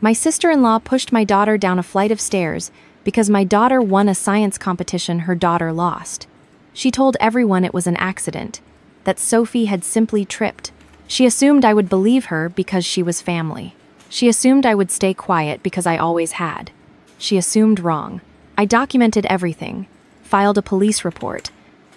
My sister-in-law pushed my daughter down a flight of stairs because my daughter won a science competition her daughter lost. She told everyone it was an accident, that Sophie had simply tripped. She assumed I would believe her because she was family. She assumed I would stay quiet because I always had. She assumed wrong. I documented everything, filed a police report,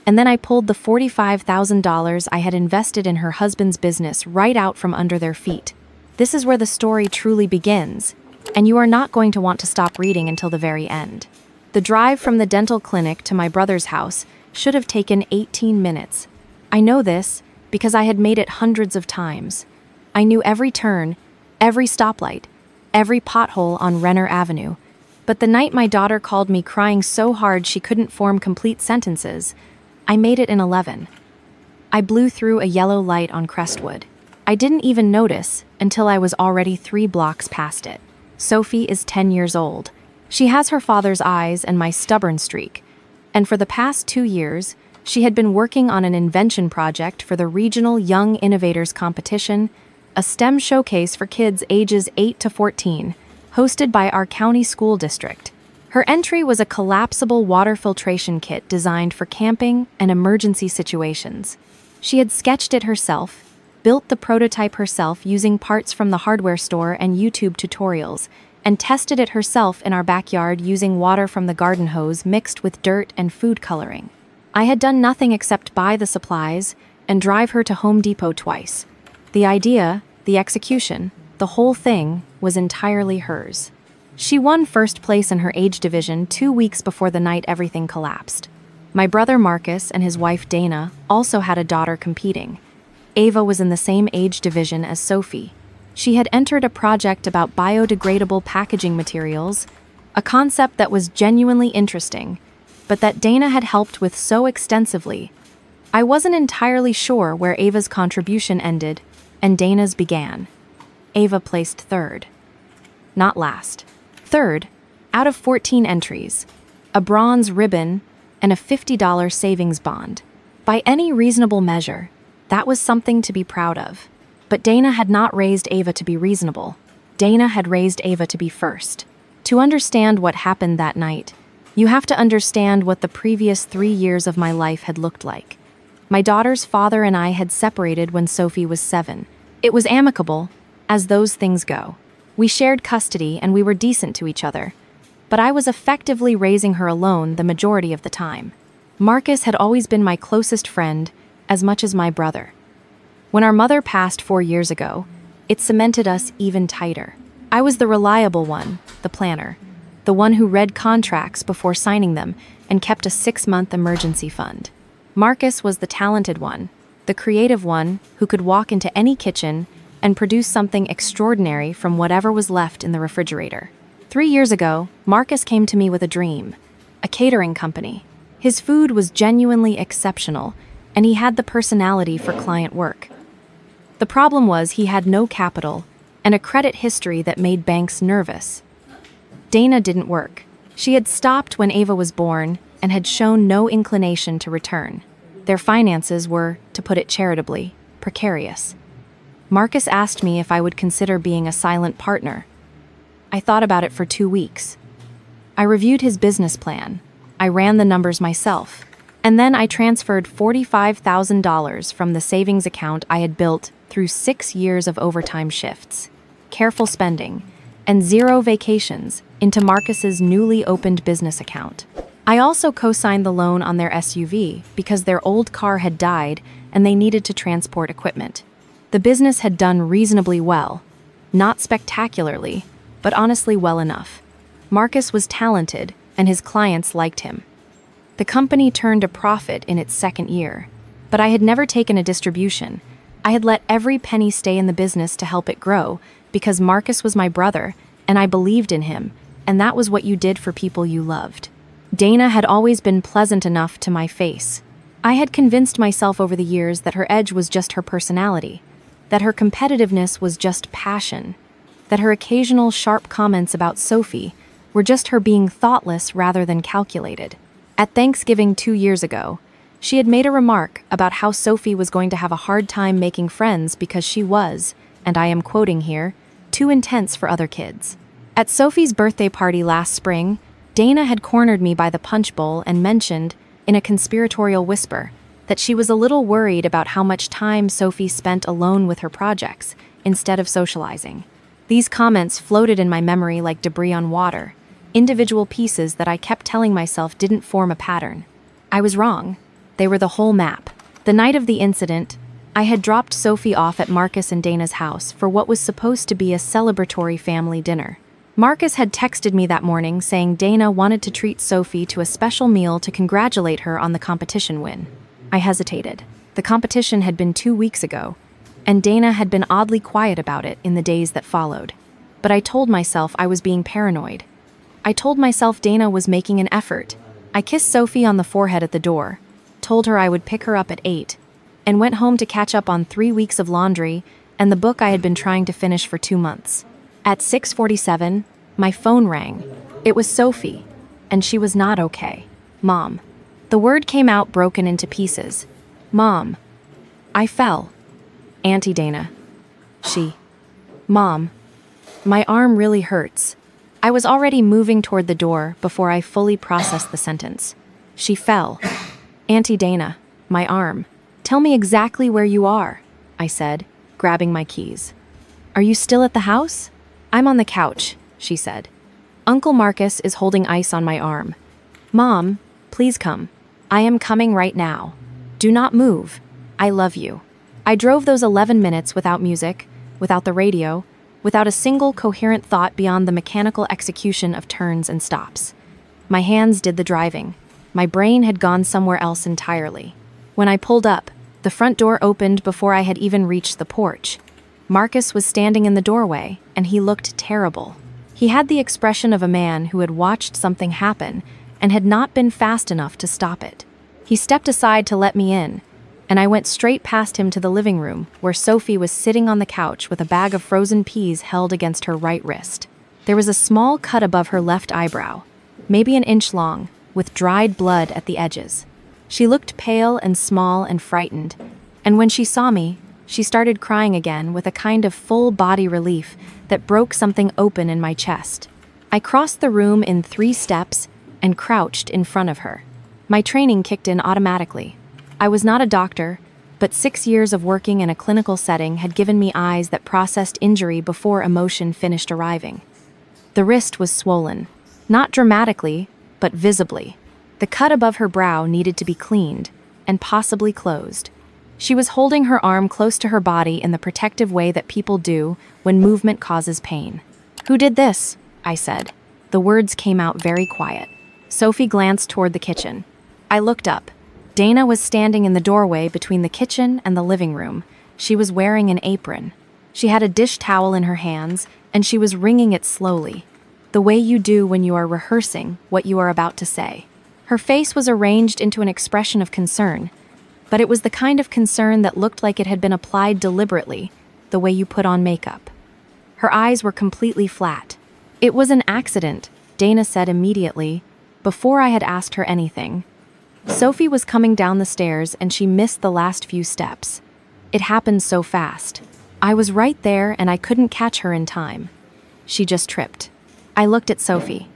and then I pulled the $45,000 I had invested in her husband's business right out from under their feet. This is where the story truly begins, and you are not going to want to stop reading until the very end. The drive from the dental clinic to my brother's house should have taken 18 minutes. I know this because I had made it hundreds of times. I knew every turn, every stoplight, every pothole on Renner Avenue. But the night my daughter called me crying so hard she couldn't form complete sentences, I made it in 11. I blew through a yellow light on Crestwood. I didn't even notice until I was already 3 blocks past it. Sophie is 10 years old. She has her father's eyes and my stubborn streak. And for the past 2 years, she had been working on an invention project for the Regional Young Innovators Competition, a STEM showcase for kids ages 8 to 14, hosted by our county school district. Her entry was a collapsible water filtration kit designed for camping and emergency situations. She had sketched it herself, built the prototype herself using parts from the hardware store and YouTube tutorials, and tested it herself in our backyard using water from the garden hose mixed with dirt and food coloring. I had done nothing except buy the supplies and drive her to Home Depot twice. The idea, the execution, the whole thing was entirely hers. She won first place in her age division 2 weeks before the night everything collapsed. My brother Marcus and his wife Dana also had a daughter competing. Ava was in the same age division as Sophie. She had entered a project about biodegradable packaging materials, a concept that was genuinely interesting, but that Dana had helped with so extensively. I wasn't entirely sure where Ava's contribution ended and Dana's began. Ava placed third. Not last. Third, out of 14 entries, a bronze ribbon, and a $50 savings bond. By any reasonable measure, that was something to be proud of. But Dana had not raised Ava to be reasonable. Dana had raised Ava to be first. To understand what happened that night, you have to understand what the previous 3 years of my life had looked like. My daughter's father and I had separated when Sophie was 7. It was amicable, as those things go. We shared custody and we were decent to each other. But I was effectively raising her alone the majority of the time. Marcus had always been my closest friend, as much as my brother. When our mother passed 4 years ago, it cemented us even tighter. I was the reliable one, the planner, the one who read contracts before signing them and kept a 6-month emergency fund. Marcus was the talented one, the creative one who could walk into any kitchen and produce something extraordinary from whatever was left in the refrigerator. 3 years ago, Marcus came to me with a dream, a catering company. His food was genuinely exceptional, and he had the personality for client work. The problem was he had no capital and a credit history that made banks nervous. Dana didn't work. She had stopped when Ava was born and had shown no inclination to return. Their finances were, to put it charitably, precarious. Marcus asked me if I would consider being a silent partner. I thought about it for 2 weeks. I reviewed his business plan. I ran the numbers myself. And then I transferred $45,000 from the savings account I had built through 6 years of overtime shifts, careful spending, and 0 vacations into Marcus's newly opened business account. I also co-signed the loan on their SUV because their old car had died and they needed to transport equipment. The business had done reasonably well, not spectacularly, but honestly well enough. Marcus was talented and his clients liked him. The company turned a profit in its 2nd year, but I had never taken a distribution. I had let every penny stay in the business to help it grow because Marcus was my brother and I believed in him, and that was what you did for people you loved. Dana had always been pleasant enough to my face. I had convinced myself over the years that her edge was just her personality, that her competitiveness was just passion, that her occasional sharp comments about Sophie were just her being thoughtless rather than calculated. At Thanksgiving 2 years ago, she had made a remark about how Sophie was going to have a hard time making friends because she was, and I am quoting here, too intense for other kids. At Sophie's birthday party last spring, Dana had cornered me by the punch bowl and mentioned, in a conspiratorial whisper, that she was a little worried about how much time Sophie spent alone with her projects, instead of socializing. These comments floated in my memory like debris on water, individual pieces that I kept telling myself didn't form a pattern. I was wrong. They were the whole map. The night of the incident, I had dropped Sophie off at Marcus and Dana's house for what was supposed to be a celebratory family dinner. Marcus had texted me that morning saying Dana wanted to treat Sophie to a special meal to congratulate her on the competition win. I hesitated. The competition had been 2 weeks ago, and Dana had been oddly quiet about it in the days that followed. But I told myself I was being paranoid. I told myself Dana was making an effort. I kissed Sophie on the forehead at the door, told her I would pick her up at 8, and went home to catch up on 3 weeks of laundry and the book I had been trying to finish for 2 months. At 6:47, my phone rang. It was Sophie, and she was not okay. Mom. The word came out broken into pieces. Mom. I fell. Auntie Dana. She. Mom. My arm really hurts. I was already moving toward the door before I fully processed the sentence. She fell. Auntie Dana. My arm. Tell me exactly where you are, I said, grabbing my keys. Are you still at the house? I'm on the couch, she said. Uncle Marcus is holding ice on my arm. Mom, please come. I am coming right now. Do not move. I love you. I drove those 11 minutes without music, without the radio, without a single coherent thought beyond the mechanical execution of turns and stops. My hands did the driving. My brain had gone somewhere else entirely. When I pulled up, the front door opened before I had even reached the porch. Marcus was standing in the doorway, and he looked terrible. He had the expression of a man who had watched something happen and had not been fast enough to stop it. He stepped aside to let me in, and I went straight past him to the living room, where Sophie was sitting on the couch with a bag of frozen peas held against her right wrist. There was a small cut above her left eyebrow, maybe an inch long, with dried blood at the edges. She looked pale and small and frightened, and when she saw me, she started crying again with a kind of full-body relief that broke something open in my chest. I crossed the room in 3 steps and crouched in front of her. My training kicked in automatically. I was not a doctor, but 6 years of working in a clinical setting had given me eyes that processed injury before emotion finished arriving. The wrist was swollen, not dramatically, but visibly. The cut above her brow needed to be cleaned, and possibly closed. She was holding her arm close to her body in the protective way that people do when movement causes pain. Who did this? I said. The words came out very quiet. Sophie glanced toward the kitchen. I looked up. Dana was standing in the doorway between the kitchen and the living room. She was wearing an apron. She had a dish towel in her hands, and she was wringing it slowly, the way you do when you are rehearsing what you are about to say. Her face was arranged into an expression of concern, but it was the kind of concern that looked like it had been applied deliberately, the way you put on makeup. Her eyes were completely flat. It was an accident, Dana said immediately, before I had asked her anything. Sophie was coming down the stairs and she missed the last few steps. It happened so fast. I was right there and I couldn't catch her in time. She just tripped. I looked at Sophie.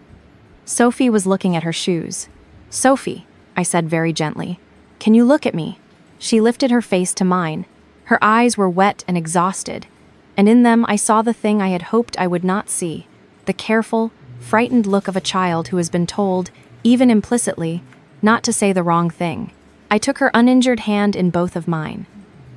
Sophie was looking at her shoes. Sophie, I said very gently, can you look at me? She lifted her face to mine. Her eyes were wet and exhausted, and in them I saw the thing I had hoped I would not see, the careful, frightened look of a child who has been told, even implicitly, not to say the wrong thing. I took her uninjured hand in both of mine.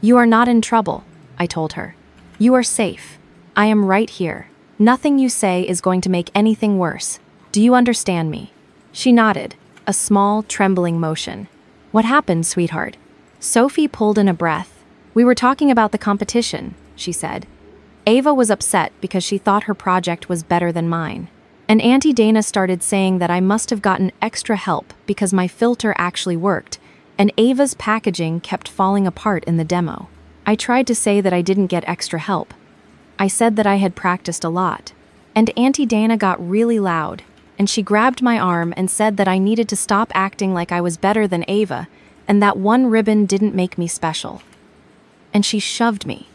You are not in trouble, I told her. You are safe. I am right here. Nothing you say is going to make anything worse. Do you understand me? She nodded, a small, trembling motion. What happened, sweetheart? Sophie pulled in a breath. We were talking about the competition, she said. Ava was upset because she thought her project was better than mine. And Auntie Dana started saying that I must have gotten extra help because my filter actually worked, and Ava's packaging kept falling apart in the demo. I tried to say that I didn't get extra help. I said that I had practiced a lot. And Auntie Dana got really loud, and she grabbed my arm and said that I needed to stop acting like I was better than Ava, and that one ribbon didn't make me special. And she shoved me.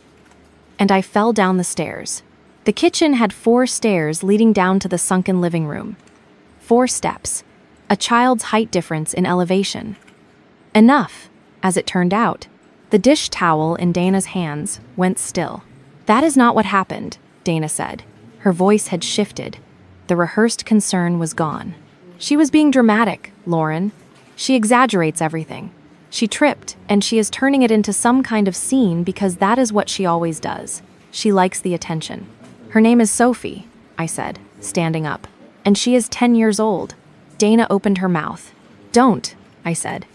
And I fell down the stairs. The kitchen had 4 stairs leading down to the sunken living room. 4 steps, a child's height difference in elevation. Enough, as it turned out. The dish towel in Dana's hands went still. "That is not what happened," Dana said. Her voice had shifted. The rehearsed concern was gone. "She was being dramatic, Lauren. She exaggerates everything. She tripped, and she is turning it into some kind of scene because that is what she always does. She likes the attention." "Her name is Sophie," I said, standing up. "And she is 10 years old." Dana opened her mouth. "Don't," I said.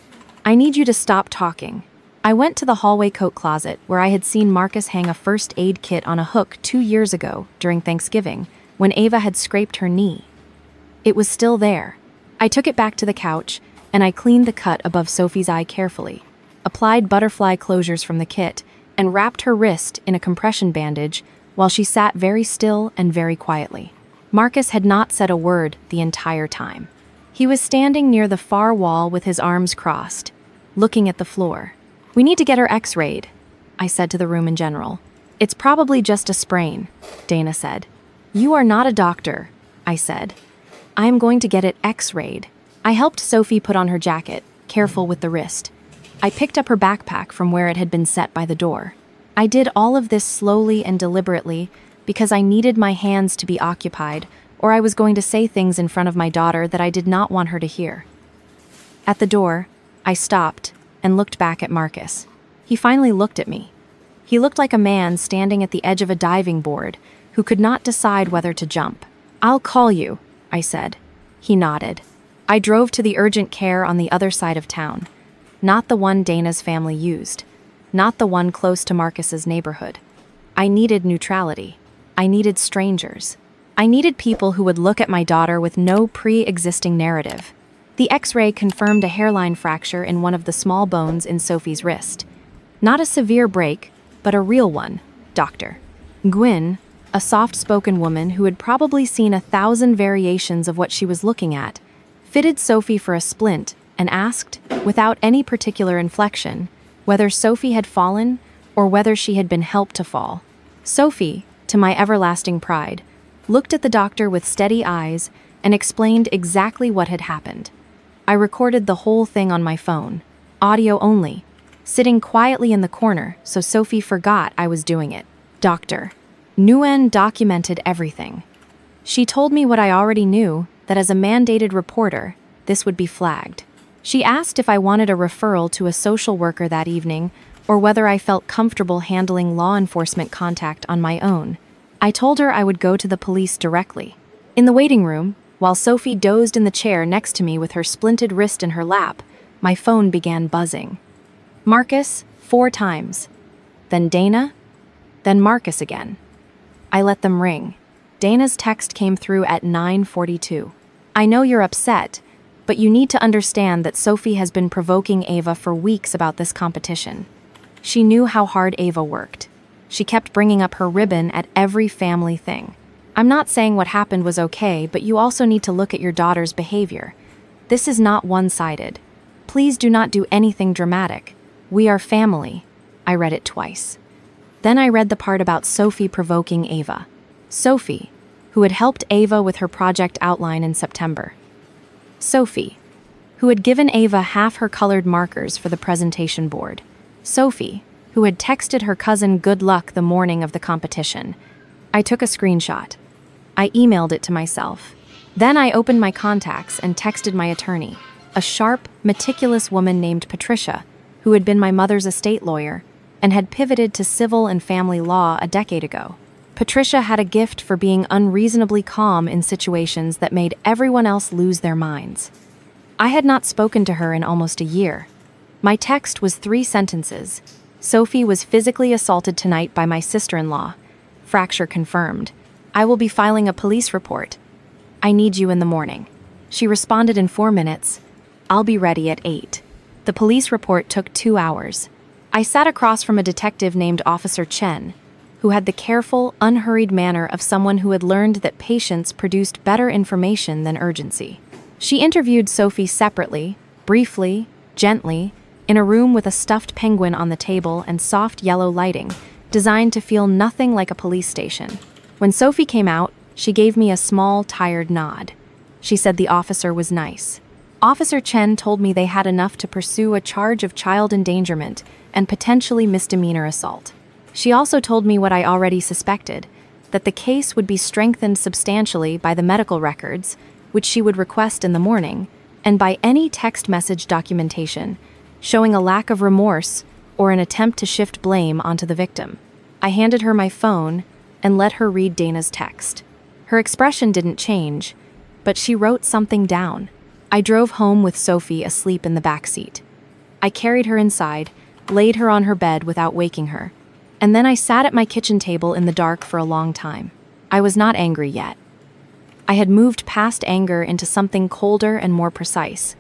"I need you to stop talking." I went to the hallway coat closet where I had seen Marcus hang a first aid kit on a hook 2 years ago during Thanksgiving when Ava had scraped her knee. It was still there. I took it back to the couch and I cleaned the cut above Sophie's eye carefully, applied butterfly closures from the kit, and wrapped her wrist in a compression bandage while she sat very still and very quietly. Marcus had not said a word the entire time. He was standing near the far wall with his arms crossed, looking at the floor. "We need to get her x-rayed," I said to the room in general. "It's probably just a sprain," Dana said. "You are not a doctor," I said. "I am going to get it x-rayed." I helped Sophie put on her jacket, careful with the wrist. I picked up her backpack from where it had been set by the door. I did all of this slowly and deliberately because I needed my hands to be occupied, or I was going to say things in front of my daughter that I did not want her to hear. At the door, I stopped and looked back at Marcus. He finally looked at me. He looked like a man standing at the edge of a diving board who could not decide whether to jump. "I'll call you," I said. He nodded. I drove to the urgent care on the other side of town. Not the one Dana's family used. Not the one close to Marcus's neighborhood. I needed neutrality. I needed strangers. I needed people who would look at my daughter with no pre-existing narrative. The X-ray confirmed a hairline fracture in one of the small bones in Sophie's wrist. Not a severe break, but a real one, doctor. Gwyn, a soft-spoken woman who had probably seen 1,000 variations of what she was looking at, fitted Sophie for a splint and asked, without any particular inflection, whether Sophie had fallen or whether she had been helped to fall. Sophie, to my everlasting pride, looked at the doctor with steady eyes and explained exactly what had happened. I recorded the whole thing on my phone, audio only, sitting quietly in the corner so Sophie forgot I was doing it. Dr. Nguyen documented everything. She told me what I already knew, that as a mandated reporter, this would be flagged. She asked if I wanted a referral to a social worker that evening or whether I felt comfortable handling law enforcement contact on my own. I told her I would go to the police directly. In the waiting room, while Sophie dozed in the chair next to me with her splinted wrist in her lap, my phone began buzzing. Marcus, 4 times. Then Dana. Then Marcus again. I let them ring. Dana's text came through at 9:42. "I know you're upset, but you need to understand that Sophie has been provoking Ava for weeks about this competition. She knew how hard Ava worked. She kept bringing up her ribbon at every family thing. I'm not saying what happened was okay, but you also need to look at your daughter's behavior. This is not one-sided. Please do not do anything dramatic. We are family." I read it twice. Then I read the part about Sophie provoking Ava. Sophie, who had helped Ava with her project outline in September. Sophie, who had given Ava half her colored markers for the presentation board. Sophie, who had texted her cousin good luck the morning of the competition. I took a screenshot. I emailed it to myself. Then I opened my contacts and texted my attorney, a sharp, meticulous woman named Patricia, who had been my mother's estate lawyer and had pivoted to civil and family law a decade ago. Patricia had a gift for being unreasonably calm in situations that made everyone else lose their minds. I had not spoken to her in almost a year. My text was 3 sentences. Sophie was physically assaulted tonight by my sister-in-law. Fracture confirmed. I will be filing a police report. I need you in the morning. She responded in 4 minutes. I'll be ready at 8. The police report took 2 hours. I sat across from a detective named Officer Chen, who had the careful, unhurried manner of someone who had learned that patience produced better information than urgency. She interviewed Sophie separately, briefly, gently, in a room with a stuffed penguin on the table and soft yellow lighting, designed to feel nothing like a police station. When Sophie came out, she gave me a small, tired nod. She said the officer was nice. Officer Chen told me they had enough to pursue a charge of child endangerment and potentially misdemeanor assault. She also told me what I already suspected, that the case would be strengthened substantially by the medical records, which she would request in the morning, and by any text message documentation showing a lack of remorse or an attempt to shift blame onto the victim. I handed her my phone and let her read Dana's text. Her expression didn't change, but she wrote something down. I drove home with Sophie asleep in the back seat. I carried her inside, laid her on her bed without waking her, and then I sat at my kitchen table in the dark for a long time. I was not angry yet. I had moved past anger into something colder and more precise.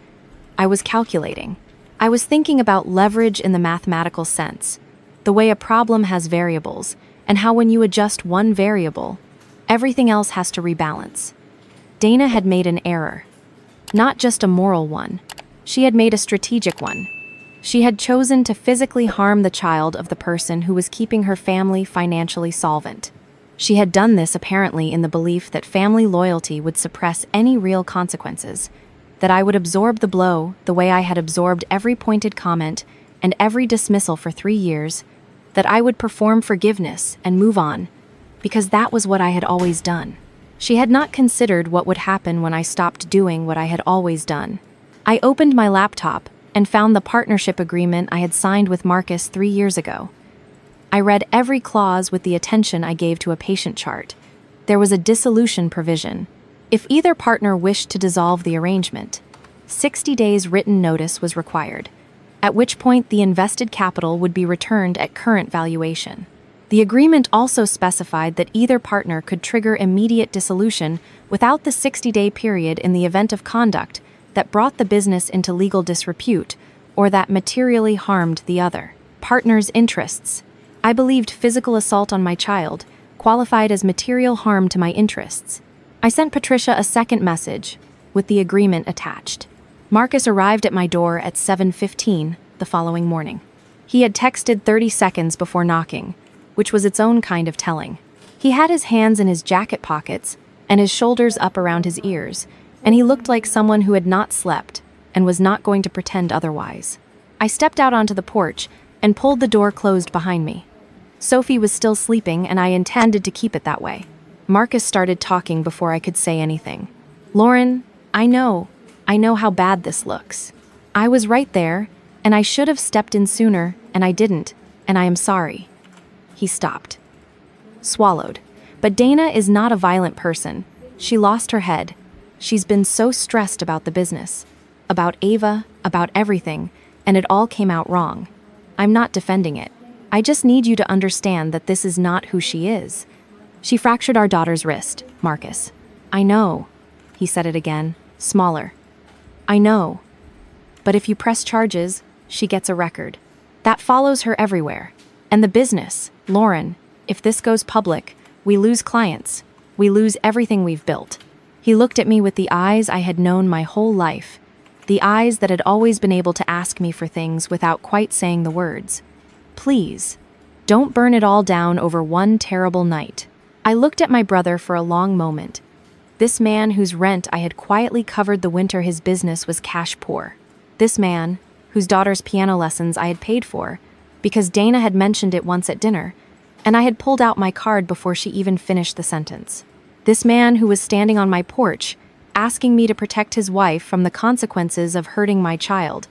I was calculating. I was thinking about leverage in the mathematical sense, the way a problem has variables, and how when you adjust one variable, everything else has to rebalance. Dana had made an error. Not just a moral one. She had made a strategic one. She had chosen to physically harm the child of the person who was keeping her family financially solvent. She had done this apparently in the belief that family loyalty would suppress any real consequences, that I would absorb the blow the way I had absorbed every pointed comment and every dismissal for 3 years, that I would perform forgiveness and move on, because that was what I had always done. She had not considered what would happen when I stopped doing what I had always done. I opened my laptop and found the partnership agreement I had signed with Marcus 3 years ago. I read every clause with the attention I gave to a patient chart. There was a dissolution provision. If either partner wished to dissolve the arrangement, 60 days written notice was required, at which point the invested capital would be returned at current valuation. The agreement also specified that either partner could trigger immediate dissolution without the 60-day period in the event of conduct that brought the business into legal disrepute or that materially harmed the other partner's interests. I believed physical assault on my child qualified as material harm to my interests. I sent Patricia a second message with the agreement attached. Marcus arrived at my door at 7:15 the following morning. He had texted 30 seconds before knocking, which was its own kind of telling. He had his hands in his jacket pockets and his shoulders up around his ears, and he looked like someone who had not slept and was not going to pretend otherwise. I stepped out onto the porch and pulled the door closed behind me. Sophie was still sleeping, and I intended to keep it that way. Marcus started talking before I could say anything. "Lauren, I know how bad this looks. I was right there, and I should have stepped in sooner, and I didn't, and I am sorry." He stopped. Swallowed. But Dana is not a violent person. She lost her head. She's been so stressed about the business, about Ava, about everything, and it all came out wrong. I'm not defending it. I just need you to understand that this is not who she is. She fractured our daughter's wrist, Marcus. I know. He said it again, smaller. I know. But if you press charges, she gets a record. That follows her everywhere. And the business, Lauren, if this goes public, we lose clients. We lose everything we've built. He looked at me with the eyes I had known my whole life, the eyes that had always been able to ask me for things without quite saying the words. Please, don't burn it all down over one terrible night. I looked at my brother for a long moment. This man whose rent I had quietly covered the winter his business was cash poor. This man, whose daughter's piano lessons I had paid for, because Dana had mentioned it once at dinner, and I had pulled out my card before she even finished the sentence. This man who was standing on my porch, asking me to protect his wife from the consequences of hurting my child.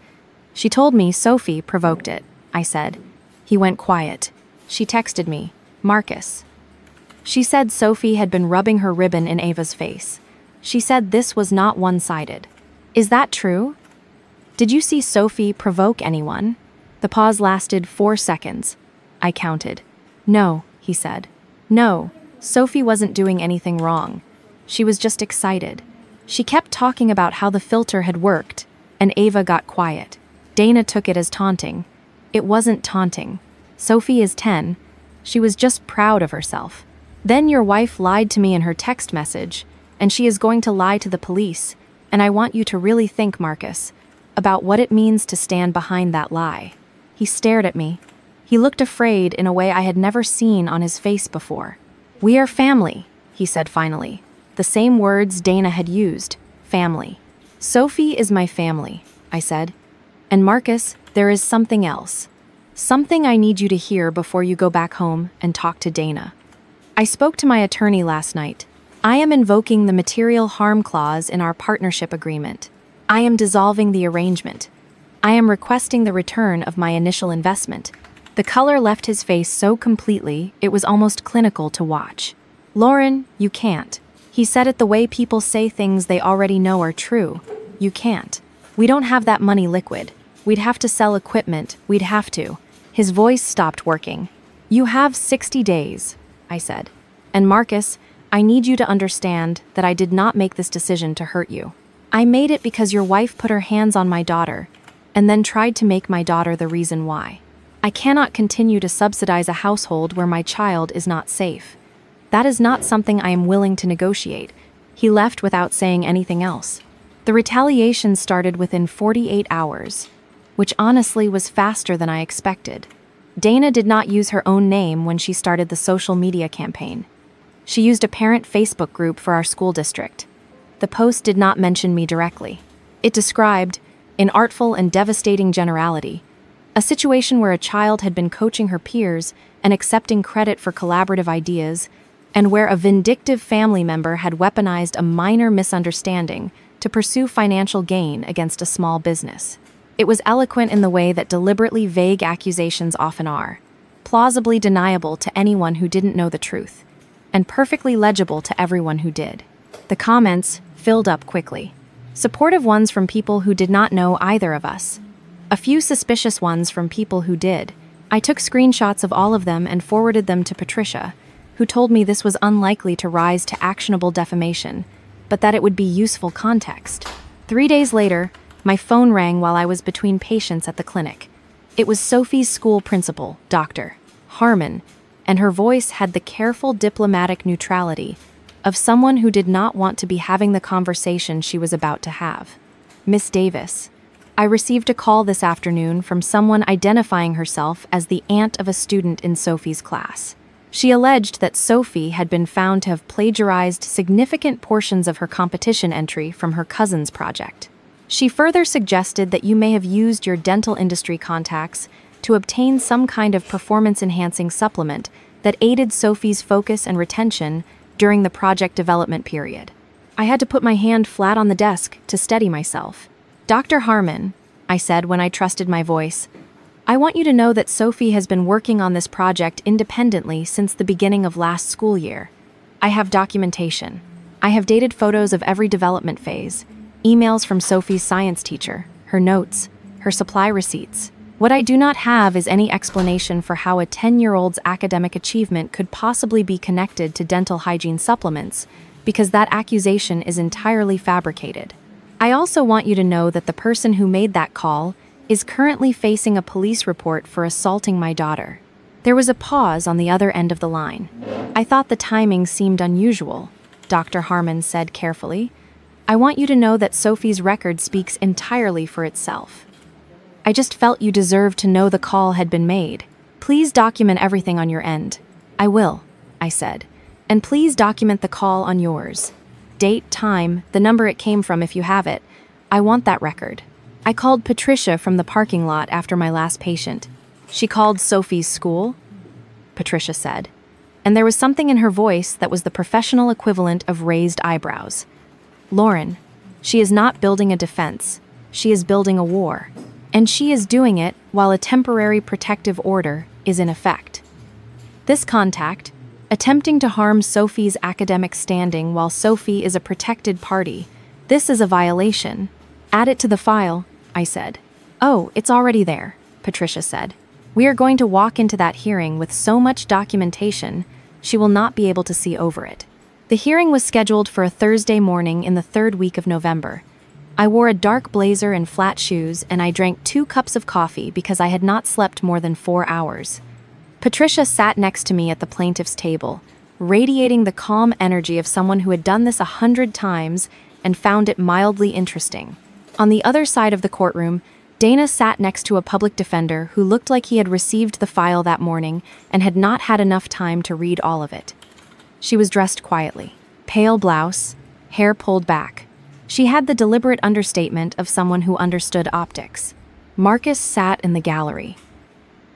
She told me Sophie provoked it, I said. He went quiet. She texted me, Marcus. She said Sophie had been rubbing her ribbon in Ava's face. She said this was not one-sided. Is that true? Did you see Sophie provoke anyone? The pause lasted 4 seconds. I counted. No, he said. No, Sophie wasn't doing anything wrong. She was just excited. She kept talking about how the filter had worked, and Ava got quiet. Dana took it as taunting. It wasn't taunting. Sophie is 10. She was just proud of herself. Then your wife lied to me in her text message, and she is going to lie to the police, and I want you to really think, Marcus, about what it means to stand behind that lie. He stared at me. He looked afraid in a way I had never seen on his face before. "We are family," he said finally. The same words Dana had used, family. "Sophie is my family," I said. "And Marcus, there is something else. Something I need you to hear before you go back home and talk to Dana. I spoke to my attorney last night. I am invoking the material harm clause in our partnership agreement. I am dissolving the arrangement. I am requesting the return of my initial investment." The color left his face so completely, it was almost clinical to watch. "Lauren, you can't." He said it the way people say things they already know are true. "You can't. We don't have that money liquid. We'd have to sell equipment, we'd have to." His voice stopped working. "You have 60 days, I said. "And Marcus, I need you to understand that I did not make this decision to hurt you. I made it because your wife put her hands on my daughter, and then tried to make my daughter the reason why. I cannot continue to subsidize a household where my child is not safe. That is not something I am willing to negotiate." He left without saying anything else. The retaliation started within 48 hours, which honestly was faster than I expected. Dana did not use her own name when she started the social media campaign. She used a parent Facebook group for our school district. The post did not mention me directly. It described, in artful and devastating generality, a situation where a child had been coaching her peers and accepting credit for collaborative ideas, and where a vindictive family member had weaponized a minor misunderstanding to pursue financial gain against a small business. It was eloquent in the way that deliberately vague accusations often are, plausibly deniable to anyone who didn't know the truth, and perfectly legible to everyone who did. The comments filled up quickly. Supportive ones from people who did not know either of us. A few suspicious ones from people who did. I took screenshots of all of them and forwarded them to Patricia, who told me this was unlikely to rise to actionable defamation, but that it would be useful context. 3 days later, my phone rang while I was between patients at the clinic. It was Sophie's school principal, Dr. Harmon, and her voice had the careful diplomatic neutrality of someone who did not want to be having the conversation she was about to have. "Miss Davis, I received a call this afternoon from someone identifying herself as the aunt of a student in Sophie's class. She alleged that Sophie had been found to have plagiarized significant portions of her competition entry from her cousin's project. She further suggested that you may have used your dental industry contacts to obtain some kind of performance-enhancing supplement that aided Sophie's focus and retention during the project development period." I had to put my hand flat on the desk to steady myself. "Dr. Harmon," I said when I trusted my voice, "I want you to know that Sophie has been working on this project independently since the beginning of last school year. I have documentation. I have dated photos of every development phase, emails from Sophie's science teacher, her notes, her supply receipts. What I do not have is any explanation for how a 10-year-old's academic achievement could possibly be connected to dental hygiene supplements, because that accusation is entirely fabricated. I also want you to know that the person who made that call is currently facing a police report for assaulting my daughter." There was a pause on the other end of the line. "I thought the timing seemed unusual," Dr. Harmon said carefully. "I want you to know that Sophie's record speaks entirely for itself. I just felt you deserved to know the call had been made. Please document everything on your end." "I will," I said. "And please document the call on yours. Date, time, the number it came from if you have it. I want that record." I called Patricia from the parking lot after my last patient. "She called Sophie's school?" Patricia said. And there was something in her voice that was the professional equivalent of raised eyebrows. "Lauren, she is not building a defense. She is building a war. And she is doing it while a temporary protective order is in effect. This contact, attempting to harm Sophie's academic standing while Sophie is a protected party, this is a violation. Add it to the file," I said. "Oh, it's already there," Patricia said. "We are going to walk into that hearing with so much documentation, she will not be able to see over it." The hearing was scheduled for a Thursday morning in the 3rd week of November. I wore a dark blazer and flat shoes, and I drank 2 cups of coffee because I had not slept more than 4 hours. Patricia sat next to me at the plaintiff's table, radiating the calm energy of someone who had done this 100 times and found it mildly interesting. On the other side of the courtroom, Dana sat next to a public defender who looked like he had received the file that morning and had not had enough time to read all of it. She was dressed quietly. Pale blouse, hair pulled back. She had the deliberate understatement of someone who understood optics. Marcus sat in the gallery.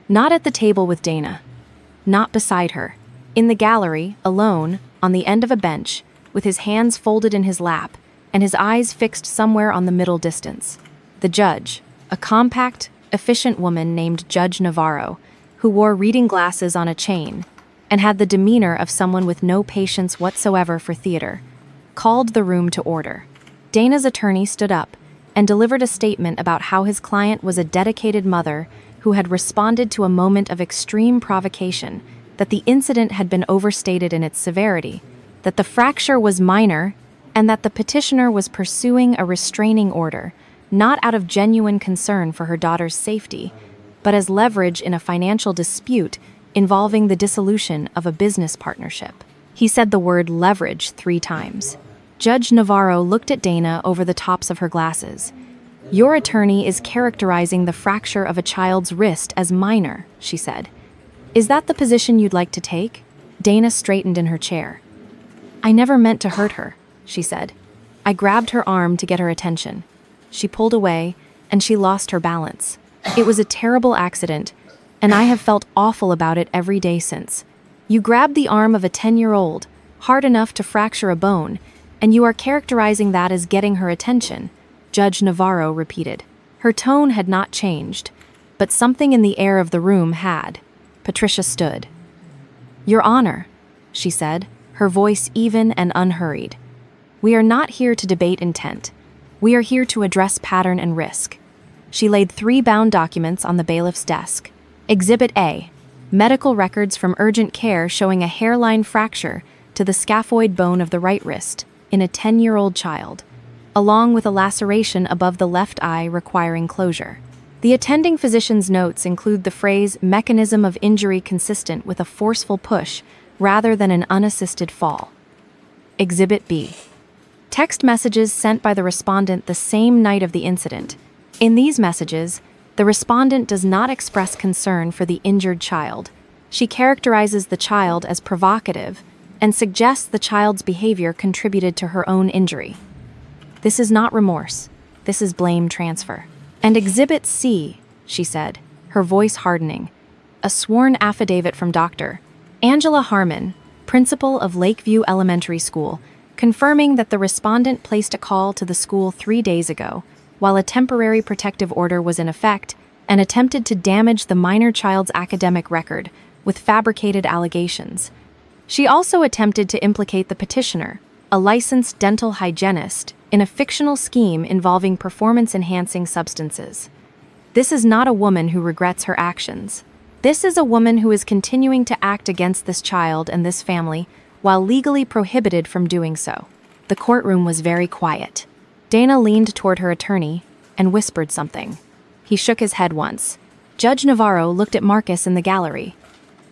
Not at the table with Dana. Not beside her. In the gallery, alone, on the end of a bench, with his hands folded in his lap, and his eyes fixed somewhere on the middle distance. The judge, a compact, efficient woman named Judge Navarro, who wore reading glasses on a chain, and had the demeanor of someone with no patience whatsoever for theater, called the room to order. Dana's attorney stood up and delivered a statement about how his client was a dedicated mother who had responded to a moment of extreme provocation, that the incident had been overstated in its severity, that the fracture was minor, and that the petitioner was pursuing a restraining order, not out of genuine concern for her daughter's safety, but as leverage in a financial dispute involving the dissolution of a business partnership. He said the word leverage 3 times. Judge Navarro looked at Dana over the tops of her glasses. "Your attorney is characterizing the fracture of a child's wrist as minor," she said. "Is that the position you'd like to take?" Dana straightened in her chair. "I never meant to hurt her," she said. "I grabbed her arm to get her attention. She pulled away, and she lost her balance. It was a terrible accident, and I have felt awful about it every day since. You grabbed the arm of a 10-year-old, hard enough to fracture a bone, and you are characterizing that as getting her attention," Judge Navarro repeated. Her tone had not changed, but something in the air of the room had. Patricia stood. "Your Honor," she said, her voice even and unhurried. "We are not here to debate intent. We are here to address pattern and risk." She laid 3 bound documents on the bailiff's desk. Exhibit A, medical records from urgent care showing a hairline fracture to the scaphoid bone of the right wrist in a 10-year-old child, along with a laceration above the left eye requiring closure. The attending physician's notes include the phrase "mechanism of injury consistent with a forceful push rather than an unassisted fall." Exhibit B, text messages sent by the respondent the same night of the incident. In these messages, the respondent does not express concern for the injured child. She characterizes the child as provocative and suggests the child's behavior contributed to her own injury. "This is not remorse. This is blame transfer." And Exhibit C, she said, her voice hardening, a sworn affidavit from Dr. Angela Harmon, principal of Lakeview Elementary School, confirming that the respondent placed a call to the school 3 days ago, while a temporary protective order was in effect, and attempted to damage the minor child's academic record with fabricated allegations. She also attempted to implicate the petitioner, a licensed dental hygienist, in a fictional scheme involving performance-enhancing substances. This is not a woman who regrets her actions. This is a woman who is continuing to act against this child and this family while legally prohibited from doing so. The courtroom was very quiet. Dana leaned toward her attorney and whispered something. He shook his head once. Judge Navarro looked at Marcus in the gallery.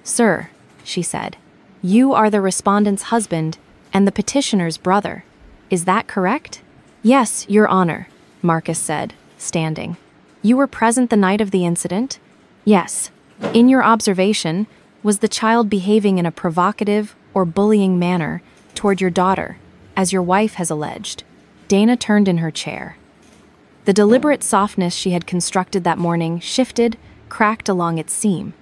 "Sir," she said, "you are the respondent's husband and the petitioner's brother. Is that correct?" "Yes, Your Honor," Marcus said, standing. "You were present the night of the incident?" "Yes." "In your observation, was the child behaving in a provocative or bullying manner toward your daughter, as your wife has alleged?" Dana turned in her chair. The deliberate softness she had constructed that morning shifted, cracked along its seam.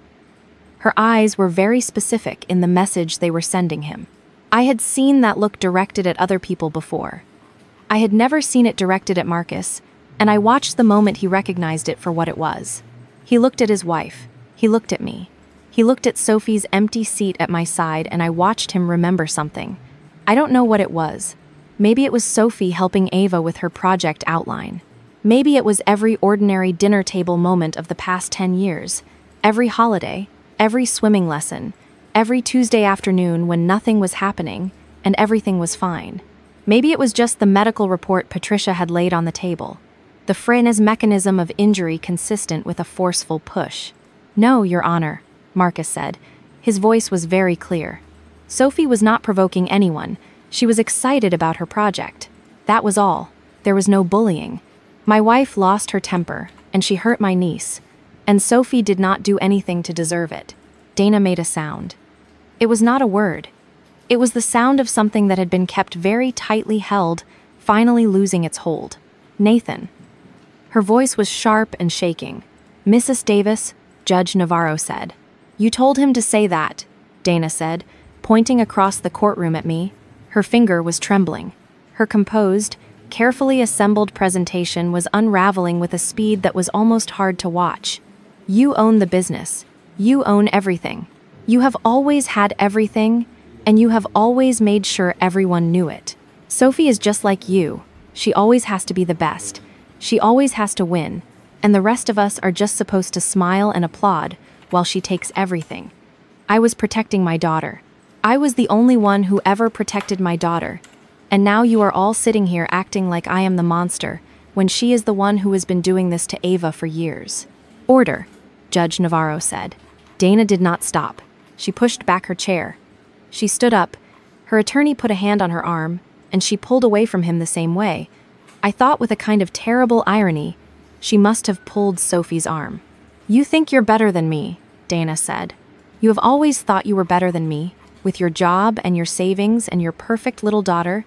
Her eyes were very specific in the message they were sending him. I had seen that look directed at other people before. I had never seen it directed at Marcus, and I watched the moment he recognized it for what it was. He looked at his wife. He looked at me. He looked at Sophie's empty seat at my side, and I watched him remember something. I don't know what it was. Maybe it was Sophie helping Ava with her project outline. Maybe it was every ordinary dinner table moment of the past 10 years, every holiday, every swimming lesson, every Tuesday afternoon when nothing was happening and everything was fine. Maybe it was just the medical report Patricia had laid on the table. The phrase "mechanism of injury consistent with a forceful push." "No, Your Honor," Marcus said. His voice was very clear. Sophie was not provoking anyone. She was excited about her project. That was all. There was no bullying. My wife lost her temper, and she hurt my niece. And Sophie did not do anything to deserve it. Dana made a sound. It was not a word. It was the sound of something that had been kept very tightly held, finally losing its hold. "Nathan." Her voice was sharp and shaking. "Mrs. Davis," Judge Navarro said. "You told him to say that," Dana said, pointing across the courtroom at me. Her finger was trembling. Her composed, carefully assembled presentation was unraveling with a speed that was almost hard to watch. "You own the business. You own everything. You have always had everything, and you have always made sure everyone knew it. Sophie is just like you. She always has to be the best. She always has to win, and the rest of us are just supposed to smile and applaud while she takes everything. I was protecting my daughter. I was the only one who ever protected my daughter. And now you are all sitting here acting like I am the monster, when she is the one who has been doing this to Ava for years." "Order," Judge Navarro said. Dana did not stop. She pushed back her chair. She stood up. Her attorney put a hand on her arm, and she pulled away from him the same way. I thought with a kind of terrible irony, she must have pulled Sophie's arm. "You think you're better than me," Dana said. "You have always thought you were better than me, with your job and your savings and your perfect little daughter,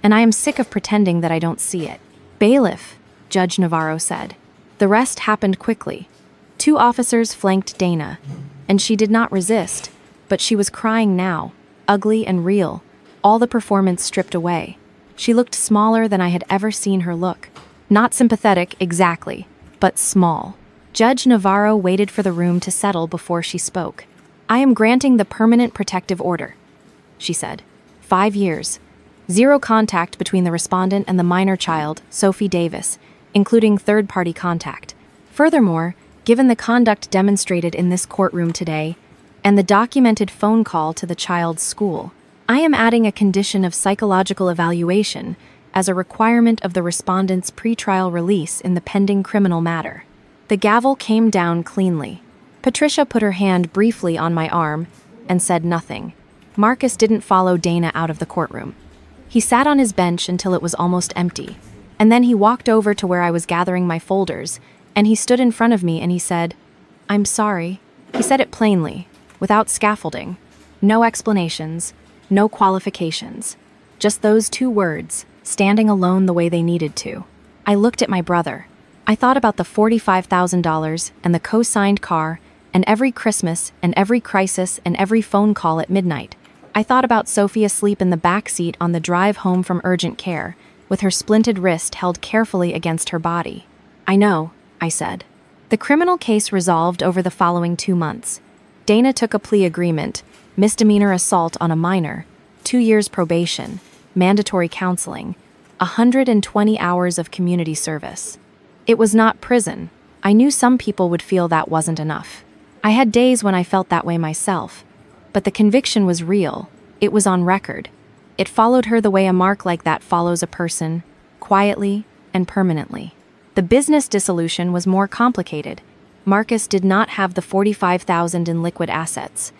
and I am sick of pretending that I don't see it." "Bailiff," Judge Navarro said. The rest happened quickly. 2 officers flanked Dana, and she did not resist, but she was crying now, ugly and real, all the performance stripped away. She looked smaller than I had ever seen her look. Not sympathetic, exactly, but small. Judge Navarro waited for the room to settle before she spoke. "I am granting the permanent protective order," she said. 5 years. 0 contact between the respondent and the minor child, Sophie Davis, including third-party contact. Furthermore, given the conduct demonstrated in this courtroom today, and the documented phone call to the child's school, I am adding a condition of psychological evaluation as a requirement of the respondent's pretrial release in the pending criminal matter. The gavel came down cleanly. Patricia put her hand briefly on my arm and said nothing. Marcus didn't follow Dana out of the courtroom. He sat on his bench until it was almost empty, and then he walked over to where I was gathering my folders, and he stood in front of me and he said, "I'm sorry." He said it plainly, without scaffolding. No explanations, no qualifications. Just those 2 words, standing alone the way they needed to. I looked at my brother. I thought about the $45,000 and the co-signed car and every Christmas and every crisis and every phone call at midnight. I thought about Sophie asleep in the back seat on the drive home from urgent care, with her splinted wrist held carefully against her body. "I know," I said. The criminal case resolved over the following 2 months. Dana took a plea agreement, misdemeanor assault on a minor, 2 years probation, mandatory counseling, 120 hours of community service. It was not prison. I knew some people would feel that wasn't enough. I had days when I felt that way myself. But the conviction was real. It was on record. It followed her the way a mark like that follows a person, quietly and permanently. The business dissolution was more complicated. Marcus did not have the $45,000 in liquid assets.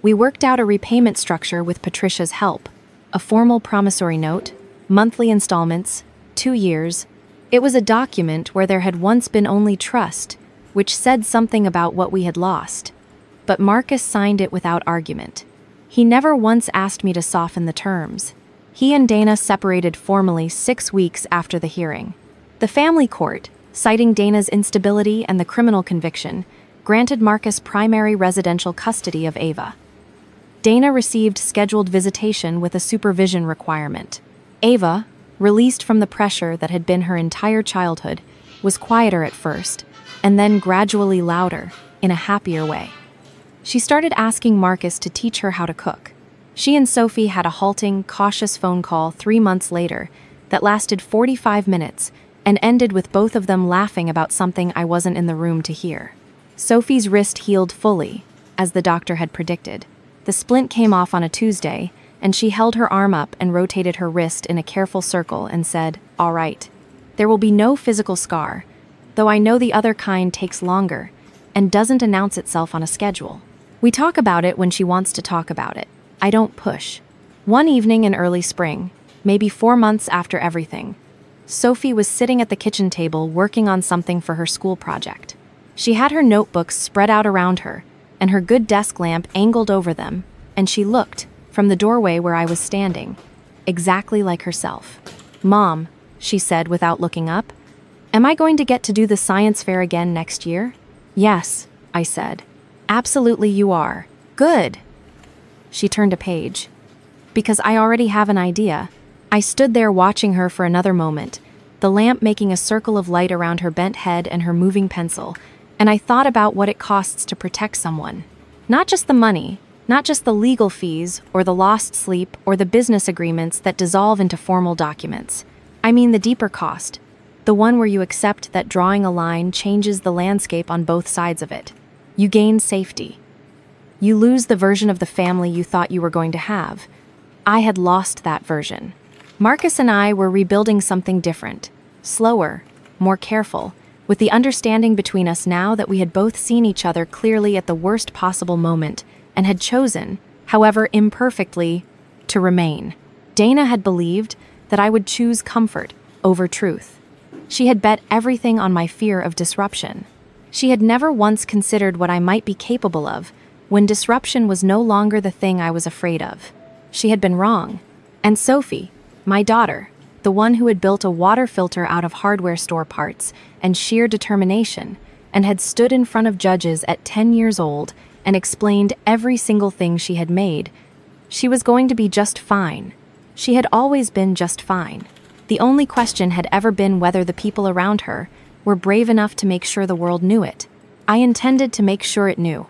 We worked out a repayment structure with Patricia's help. A formal promissory note, monthly installments, 2 years. It was a document where there had once been only trust, which said something about what we had lost. But Marcus signed it without argument. He never once asked me to soften the terms. He and Dana separated formally 6 weeks after the hearing. The family court, citing Dana's instability and the criminal conviction, granted Marcus primary residential custody of Ava. Dana received scheduled visitation with a supervision requirement. Ava, released from the pressure that had been her entire childhood, was quieter at first, and then gradually louder, in a happier way. She started asking Marcus to teach her how to cook. She and Sophie had a halting, cautious phone call 3 months later that lasted 45 minutes and ended with both of them laughing about something I wasn't in the room to hear. Sophie's wrist healed fully, as the doctor had predicted. The splint came off on a Tuesday, and she held her arm up and rotated her wrist in a careful circle and said, "All right. There will be no physical scar, though I know the other kind takes longer and doesn't announce itself on a schedule. We talk about it when she wants to talk about it. I don't push." One evening in early spring, maybe 4 months after everything, Sophie was sitting at the kitchen table working on something for her school project. She had her notebooks spread out around her, and her good desk lamp angled over them, and she looked, from the doorway where I was standing, exactly like herself. "Mom," she said without looking up, "am I going to get to do the science fair again next year?" "Yes," I said. "Absolutely you are. Good." She turned a page. "Because I already have an idea." I stood there watching her for another moment, the lamp making a circle of light around her bent head and her moving pencil, and I thought about what it costs to protect someone. Not just the money, not just the legal fees, or the lost sleep, or the business agreements that dissolve into formal documents. I mean the deeper cost, the one where you accept that drawing a line changes the landscape on both sides of it. You gain safety. You lose the version of the family you thought you were going to have. I had lost that version. Marcus and I were rebuilding something different, slower, more careful, with the understanding between us now that we had both seen each other clearly at the worst possible moment and had chosen, however imperfectly, to remain. Dana had believed that I would choose comfort over truth. She had bet everything on my fear of disruption. She had never once considered what I might be capable of when disruption was no longer the thing I was afraid of. She had been wrong. And Sophie, my daughter, the one who had built a water filter out of hardware store parts and sheer determination, and had stood in front of judges at 10 years old and explained every single thing she had made, she was going to be just fine. She had always been just fine. The only question had ever been whether the people around her were brave enough to make sure the world knew it. I intended to make sure it knew.